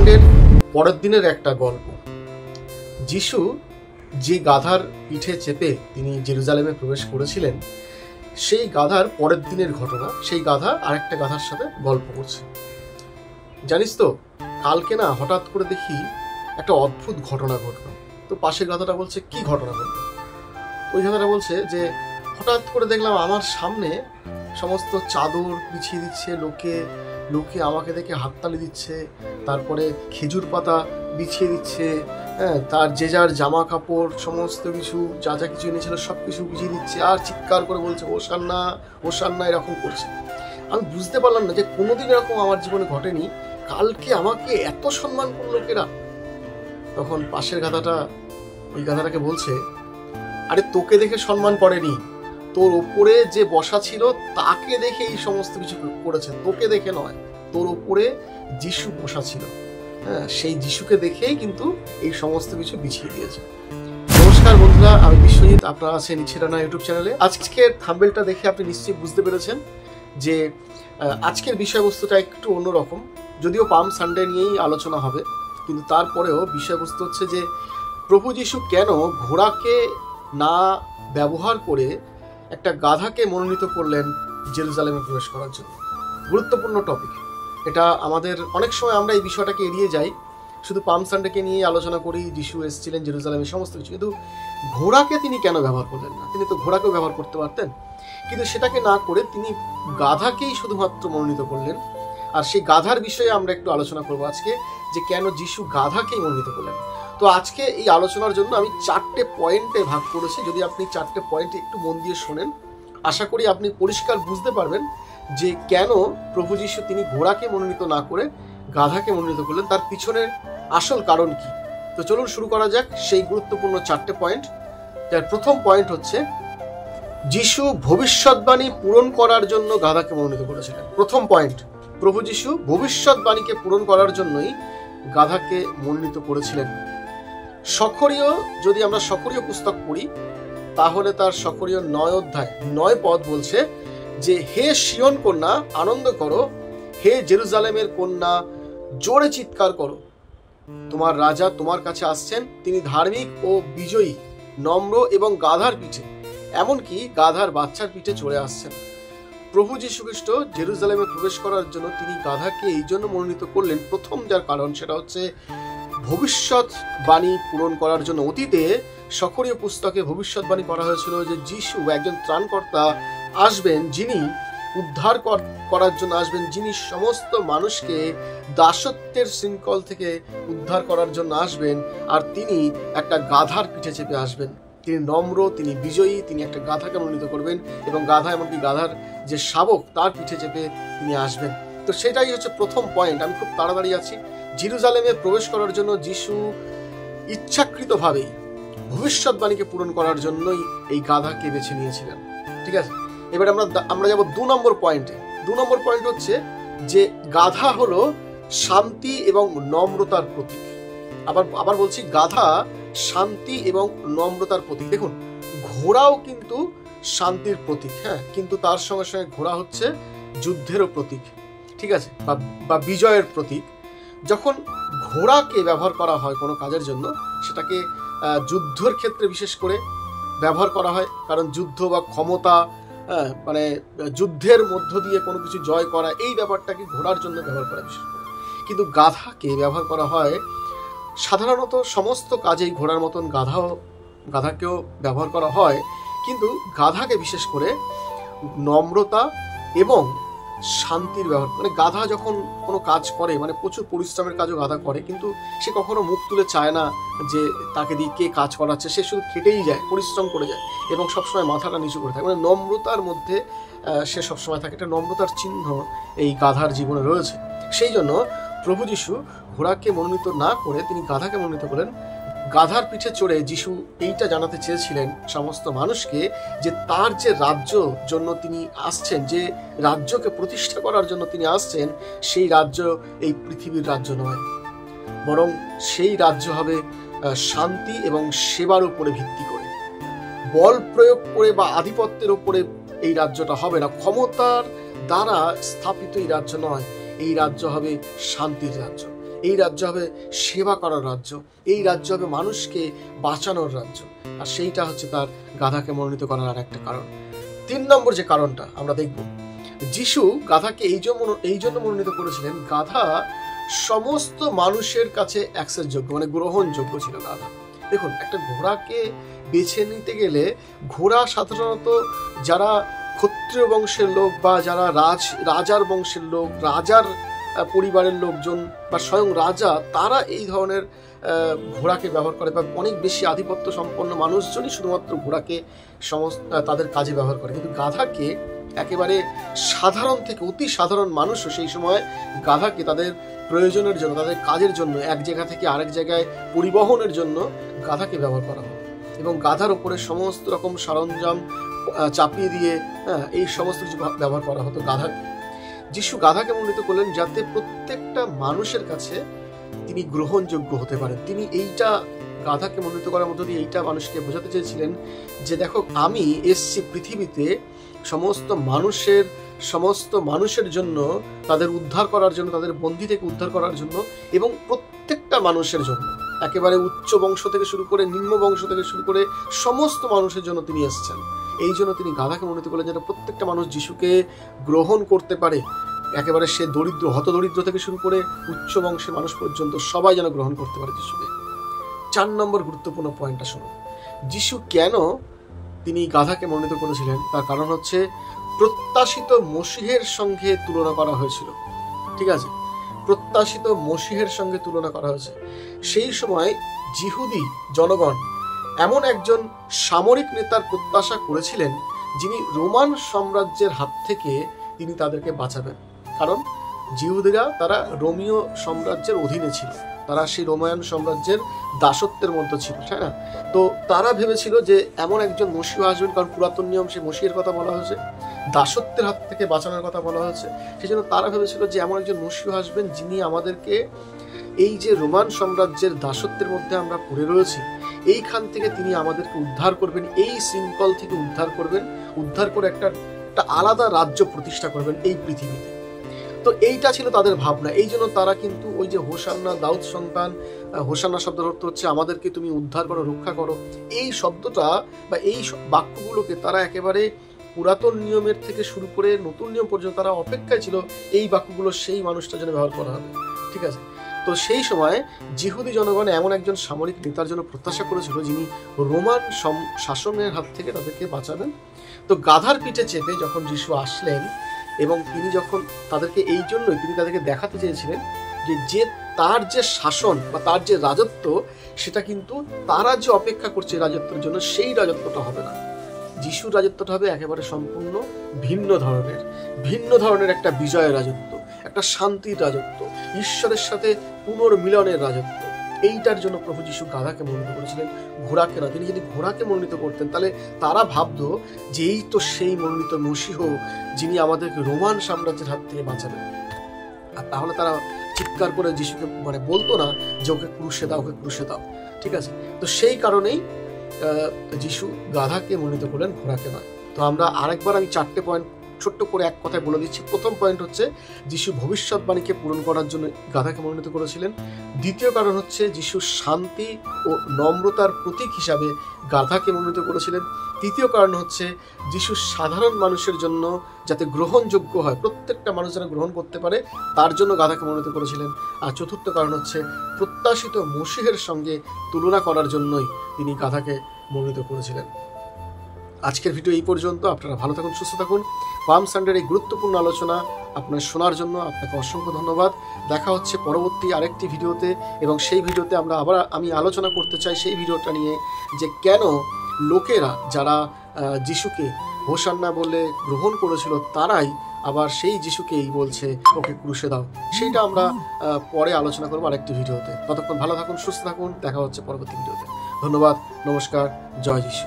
সানডের পরের দিনের একটা গল্প। যিশু যে গাধার পিঠে চেপে তিনি জেরুজালেমে প্রবেশ করেছিলেন, সেই গাধার পরের দিনের ঘটনা। সেই গাধা আরেকটা গাধার সাথে গল্প করছে। জানিস তো, কালকে না হঠাৎ করে দেখি একটা অদ্ভুত ঘটনা ঘটলো। তো পাশের গাধাটা বলছে, কি ঘটনা ঘটলো? ওই গাধাটা বলছে যে হঠাৎ করে দেখলাম আমার সামনে সমস্ত চাদর বিছিয়ে দিচ্ছে লোকে, আমাকে দেখে হাততালি দিচ্ছে, তারপরে খেজুর পাতা বিছিয়ে দিচ্ছে, হ্যাঁ, তার যে যার জামা কাপড় সমস্ত কিছু যা যা কিছু এনেছিল সব কিছু বিছিয়ে দিচ্ছে, আর চিৎকার করে বলছে ওশান্না ওশান্না, এরকম করছে। আমি বুঝতে পারলাম না যে কোনোদিন এরকম আমার জীবনে ঘটেনি, কালকে আমাকে এত সম্মান করলো লোকেরা। তখন পাশের গাধাটা ওই গাধাটাকে বলছে, আরে তোকে দেখে সম্মান করেনি, তোর ওপরে যে বসা ছিল তাকে দেখে এই সমস্ত কিছু করেছে, তোকে দেখে নয়। তোর ওপরে যিশু বসা ছিল, হ্যাঁ, সেই যিশুকে দেখেই কিন্তু এই সমস্ত কিছু বিছিয়ে দিয়েছে। নমস্কার বন্ধুরা, আমি বিশ্বজিৎ, আপনারা আছেন ইচ্ছেরানা ইউটিউব চ্যানেলে। আজকের থাম্বনেলটা দেখে আপনি নিশ্চয়ই বুঝতে পেরেছেন যে আজকের বিষয়বস্তুটা একটু অন্যরকম। যদিও পাম সানডে নিয়েই আলোচনা হবে, কিন্তু তারপরেও বিষয়বস্তু হচ্ছে যে প্রভু যিশু কেন ঘোড়াকে না ব্যবহার করে একটা গাধাকে মনোনীত করলেন জেরুজালেমে প্রবেশ করার জন্য। গুরুত্বপূর্ণ টপিক এটা। আমাদের অনেক সময় আমরা এই বিষয়টাকে এড়িয়ে যাই, শুধু পাম সানডেকে নিয়ে আলোচনা করি, যিশু এসেছিলেন জেরুজালেমে সমস্ত কিছু, কিন্তু ঘোড়াকে তিনি কেন ব্যবহার করলেন না? তিনি তো ঘোড়াকেও ব্যবহার করতে পারতেন, কিন্তু সেটাকে না করে তিনি গাধাকেই শুধুমাত্র মনোনীত করলেন। আর সেই গাধার বিষয়ে আমরা একটু আলোচনা করবো আজকে, যে কেন যিশু গাধাকেই মনোনীত করলেন। তো আজকে এই আলোচনার জন্য আমি 4টে পয়েন্টে ভাগ করেছি। যদি আপনি 4টে পয়েন্টে একটু মন দিয়ে শোনেন, আশা করি আপনি পরিষ্কার বুঝতে পারবেন যে কেন প্রভু যিশু তিনি ঘোড়াকে মনোনীত না করে গাধাকে মনোনীত করলেন, তার পিছনের আসল কারণ কি। তো চলুন শুরু করা যাক সেই গুরুত্বপূর্ণ 4টে পয়েন্ট। যার প্রথম পয়েন্ট হচ্ছে, যিশু ভবিষ্যৎবাণী পূরণ করার জন্য গাধাকে মনোনীত করেছিলেন। প্রথম পয়েন্ট, প্রভু যিশু ভবিষ্যৎবাণীকে পূরণ করার জন্যই গাধাকে মনোনীত করেছিলেন। সখরীয়, যদি আমরা সখরীয় পুস্তক পড়ি তাহলে তার সখরীয় 9 অধ্যায় 9 পদ বলছে যে, হে সিয়ন কন্যা আনন্দ করো, হে জেরুজালেমের কন্যা জোরে চিৎকার করো, তোমার রাজা তোমার কাছে আসছেন, তিনি ধার্মিক ও বিজয়ী, নম্র এবং গাধার পিঠে, এমনকি গাধার বাচ্চার পিঠে চড়ে আসছেন। প্রভু যীশু খ্রিস্ট জেরুজালেমে প্রবেশ করার জন্য তিনি গাধাকে এই জন্য মনোনীত করলেন। প্রথম যার কারণ সেটা হচ্ছে ভবিষ্যৎবাণী পূরণ করার জন্য। অতীতে সখরীয় পুস্তকে ভবিষ্যৎবাণী করা হয়েছিল যে যিশু একজন ত্রাণকর্তা আসবেন, যিনি উদ্ধার করার জন্য আসবেন, যিনি সমস্ত মানুষকে দাসত্বের শৃঙ্খল থেকে উদ্ধার করার জন্য আসবেন, আর তিনি একটা গাধার পিঠে চেপে আসবেন। তিনি নম্র, তিনি বিজয়ী, তিনি একটা গাধাকে মনোনীত করবেন, এবং গাধা এমনকি গাধার যে শাবক তার পিঠে চেপে তিনি আসবেন। তো সেটাই হচ্ছে প্রথম পয়েন্ট। আমি খুব তাড়াতাড়ি আছি। জেরুজালেমে প্রবেশ করার জন্য যিশু ইচ্ছাকৃতভাবেই ভবিষ্যৎবাণীকে পূরণ করার জন্যই এই গাধাকে বেছে নিয়েছিলেন। ঠিক আছে, এবার আমরা যাব 2 নম্বর পয়েন্টে। 2 নম্বর পয়েন্ট হচ্ছে যে গাধা হলো শান্তি এবং নম্রতার প্রতীক। আবার বলছি, গাধা শান্তি এবং নম্রতার প্রতীক। দেখুন, ঘোড়াও কিন্তু শান্তির প্রতীক, হ্যাঁ, কিন্তু তার সঙ্গে সঙ্গে ঘোড়া হচ্ছে যুদ্ধেরও প্রতীক, ঠিক আছে, বা বিজয়ের প্রতীক। যখন ঘোড়াকে ব্যবহার করা হয় কোনো কাজের জন্য, সেটাকে যুদ্ধের ক্ষেত্রে বিশেষ করে ব্যবহার করা হয়, কারণ যুদ্ধ বা ক্ষমতা, মানে যুদ্ধের মধ্য দিয়ে কোনো কিছু জয় করা, এই ব্যাপারটাকে ঘোড়ার জন্য ব্যবহার করা বিশেষ করে। কিন্তু গাধাকে ব্যবহার করা হয় সাধারণত সমস্ত কাজেই ঘোড়ার মতন গাধাকেও ব্যবহার করা হয়, কিন্তু গাধাকে বিশেষ করে নম্রতা এবং শান্তির ব্যবহার। মানে গাধা যখন কোনো কাজ করে, মানে প্রচুর পরিশ্রমের কাজও গাধা করে, কিন্তু সে কখনো মুখ তুলে চায় না যে তাকে দিয়ে কে কাজ করাচ্ছে, সে শুধু খেটেই যায়, পরিশ্রম করে যায়, এবং সবসময় মাথাটা নিচু করে থাকে। মানে নম্রতার মধ্যে সে সবসময় থাকে। এটা নম্রতার চিহ্ন এই গাধার জীবনে রয়েছে। সেই জন্য প্রভু যিশু ঘোড়াকে মনোনীত না করে তিনি গাধাকে মনোনীত করেন। গাধার পিঠে চড়ে যিশু এইটা জানাতে চেয়েছিলেন সমস্ত মানুষকে যে তার যে রাজ্য জন্য তিনি আসছেন, যে রাজ্যকে প্রতিষ্ঠা করার জন্য তিনি আসছেন, সেই রাজ্য এই পৃথিবীর রাজ্য নয়, বরং সেই রাজ্য হবে শান্তি এবং সেবার উপরে ভিত্তি করে। বল প্রয়োগ করে বা আধিপত্যের উপরে এই রাজ্যটা হবে না, ক্ষমতার দ্বারা স্থাপিত এই রাজ্য নয়, এই রাজ্য হবে শান্তির রাজ্য। এই রাজ্য হবে সেবা করার রাজ্য, এই রাজ্য হবে মানুষকে বাঁচানোর রাজ্য। আর সেইটা হচ্ছে তার গাধাকে মনোনীত করার আর একটা কারণ। 3 নম্বর যে কারণটা আমরা দেখব, যিশু গাধাকে এই জন্য মনোনীত করেছিলেন, গাধা সমস্ত মানুষের কাছে অ্যাক্সেসযোগ্য, মানে গ্রহণযোগ্য ছিল গাধা। দেখুন, একটা ঘোড়াকে বেছে নিতে গেলে ঘোড়া সাধারণত যারা ক্ষত্রিয় বংশের লোক বা যারা রাজার বংশের লোক, রাজার পরিবারের লোকজন বা স্বয়ং রাজা, তারা এই ধরনের ঘোড়াকে ব্যবহার করে, বা অনেক বেশি আধিপত্য সম্পন্ন মানুষজনই শুধুমাত্র ঘোড়াকে তাদের কাজে ব্যবহার করে। কিন্তু গাধাকে একেবারে সাধারণ থেকে অতি সাধারণ মানুষও সেই সময় গাধাকে তাদের প্রয়োজনের জন্য, তাদের কাজের জন্য, এক জায়গা থেকে আরেক জায়গায় পরিবহনের জন্য গাধাকে ব্যবহার করা হয়। এবং গাধার উপরে সমস্ত রকম সরঞ্জাম চাপিয়ে দিয়ে এই সমস্ত কিছু ব্যবহার করা হতো গাধাকে। যিশু গাধাকে মনোনীত করলেন যাতে প্রত্যেকটা মানুষের কাছে তিনি গ্রহণযোগ্য হতে পারেন। তিনি এইটা গাধাকে মনোনীত করার মধ্য দিয়ে এইটা মানুষকে বোঝাতে চেয়েছিলেন যে দেখো, আমি এসছি পৃথিবীতে সমস্ত মানুষের জন্য, তাদের উদ্ধার করার জন্য, তাদের বন্দি থেকে উদ্ধার করার জন্য, এবং প্রত্যেকটা মানুষের জন্য, একেবারে উচ্চ বংশ থেকে শুরু করে নিম্ন বংশ থেকে শুরু করে সমস্ত মানুষের জন্য তিনি এসেছেন। এই জন্য তিনি গাধাকে মনোনীত করলেন যেন প্রত্যেকটা মানুষ যিশুকে গ্রহণ করতে পারে। একেবারে সে হতদরিদ্র থেকে শুরু করে উচ্চ বংশের মানুষ পর্যন্ত সবাই যেন গ্রহণ করতে পারে যিশুকে। 4 নম্বর গুরুত্বপূর্ণ পয়েন্টটা শুনুন, যিশু কেন তিনি গাধাকে মনোনীত করেছিলেন তার কারণ হচ্ছে প্রত্যাশিত মসিহের সঙ্গে তুলনা করা হয়েছিল। ঠিক আছে, প্রত্যাশিত মসিহের সঙ্গে তুলনা করা হয়েছে। সেই সময় যিহুদি জনগণ এমন একজন সামরিক নেতার প্রত্যাশা করেছিলেন যিনি রোমান সাম্রাজ্যের হাত থেকে তিনি তাদেরকে বাঁচাবেন। কারণ যিহুদিরা তারা রোমীয় সাম্রাজ্যের অধীনে ছিল, তারা সেই রোমায়ন সাম্রাজ্যের দাসত্বের মধ্যে ছিল, তাই না? তো তারা ভেবেছিল যে এমন একজন মসিহ আসবেন, কারণ পুরাতন নিয়ম সেই মসিহের কথা বলা হয়েছে, দাসত্বের হাত থেকে বাঁচানোর কথা বলা হয়েছে। সেই জন্য তারা ভেবেছিল যে এমন একজন মসিহ আসবেন যিনি আমাদেরকে এই যে রোমান সাম্রাজ্যের দাসত্বের মধ্যে আমরা পড়ে রয়েছি, এইখান থেকে তিনি আমাদেরকে উদ্ধার করবেন, এই শৃঙ্খল থেকে উদ্ধার করে একটা আলাদা রাজ্য প্রতিষ্ঠা করবেন এই পৃথিবীতে। তো এইটা ছিল তাদের ভাবনা। এই জন্য তারা কিন্তু ওই যে হোসান্না, দাউদ সন্তান, হোসান্না শব্দের অর্থ হচ্ছে আমাদেরকে তুমি উদ্ধার করো, রক্ষা করো, এই শব্দটা বা এই বাক্যগুলোকে তারা একেবারে পুরাতন নিয়মের থেকে শুরু করে নতুন নিয়ম পর্যন্ত তারা অপেক্ষায় ছিল এই বাক্যগুলো সেই মানুষটার জন্য ব্যবহার করা হবে। ঠিক আছে, তো সেই সময় যিহুদি জনগণ এমন একজন সামরিক নেতার জন্য প্রত্যাশা করেছিল যিনি রোমান শাসনের হাত থেকে তাদেরকে বাঁচাবেন। তো গাধার পিঠে চেপে যখন যিশু আসলেন, এবং তিনি যখন তাদেরকে এই জন্যই তিনি তাদেরকে দেখাতে চেয়েছিলেন যে তার যে শাসন বা তার যে রাজত্ব, সেটা কিন্তু তারা যে অপেক্ষা করছে রাজত্বের জন্য, সেই রাজত্বটা হবে না। যিশুর রাজত্বটা হবে একেবারে সম্পূর্ণ ভিন্ন ধরনের একটা বিজয়ের রাজত্ব, একটা শান্তির রাজত্ব, ঈশ্বরের সাথে পুনর্মিলনের রাজত্ব। এইটার জন্য প্রভু যিশু গাধাকে মনোনীত করেছিলেন, ঘোড়াকে না। তিনি যদি ঘোড়াকে মনোনীত করতেন তাহলে তারা ভাবতো যে এই তো সেই মনোনীত মসিহ যিনি আমাদেরকে রোমান সাম্রাজ্যের হাত থেকে বাঁচাবেন। আর তাহলে তারা চিৎকার করে যিশুকে বলতো না যে ওকে ক্রুশে দাও, ওকে ক্রুশে দাও। ঠিক আছে, তো সেই কারণেই যিশু গাধাকে মনোনীত করলেন, ঘোড়াকে নয়। তো আমরা আরেকবার আমি 4টে পয়েন্ট ছোট্ট করে এক কথায় বলে দিচ্ছি। প্রথম পয়েন্ট হচ্ছে যিশু ভবিষ্যৎবাণীকে পূরণ করার জন্য গাধাকে মনোনীত করেছিলেন। দ্বিতীয় কারণ হচ্ছে যিশু শান্তি ও নম্রতার প্রতীক হিসাবে গাধাকে মনোনীত করেছিলেন। তৃতীয় কারণ হচ্ছে যিশু সাধারণ মানুষের জন্য যাতে গ্রহণযোগ্য হয়, প্রত্যেকটা মানুষ যেন গ্রহণ করতে পারে, তার জন্য গাধাকে মনোনীত করেছিলেন। আর চতুর্থ কারণ হচ্ছে প্রত্যাশিত মসিহের সঙ্গে তুলনা করার জন্যই তিনি গাধাকে মনোনীত করেছিলেন। আজকের ভিডিও এই পর্যন্ত। আপনারা ভালো থাকুন, সুস্থ থাকুন। পাম সানডের এই গুরুত্বপূর্ণ আলোচনা আপনার শোনার জন্য আপনাকে অসংখ্য ধন্যবাদ। দেখা হচ্ছে পরবর্তী আরেকটি ভিডিওতে, এবং সেই ভিডিওতে আমি আলোচনা করতে চাই সেই ভিডিওটা নিয়ে যে কেন লোকেরা যারা যিশুকে হোসান্না বলে গ্রহণ করেছিল তারাই আবার সেই যিশুকেই বলছে ওকে ক্রুশে দাও। সেইটা আমরা পরে আলোচনা করবো আরেকটি ভিডিওতে। ততক্ষণ ভালো থাকুন, সুস্থ থাকুন। দেখা হচ্ছে পরবর্তী ভিডিওতে। ধন্যবাদ, নমস্কার, জয় যিশু।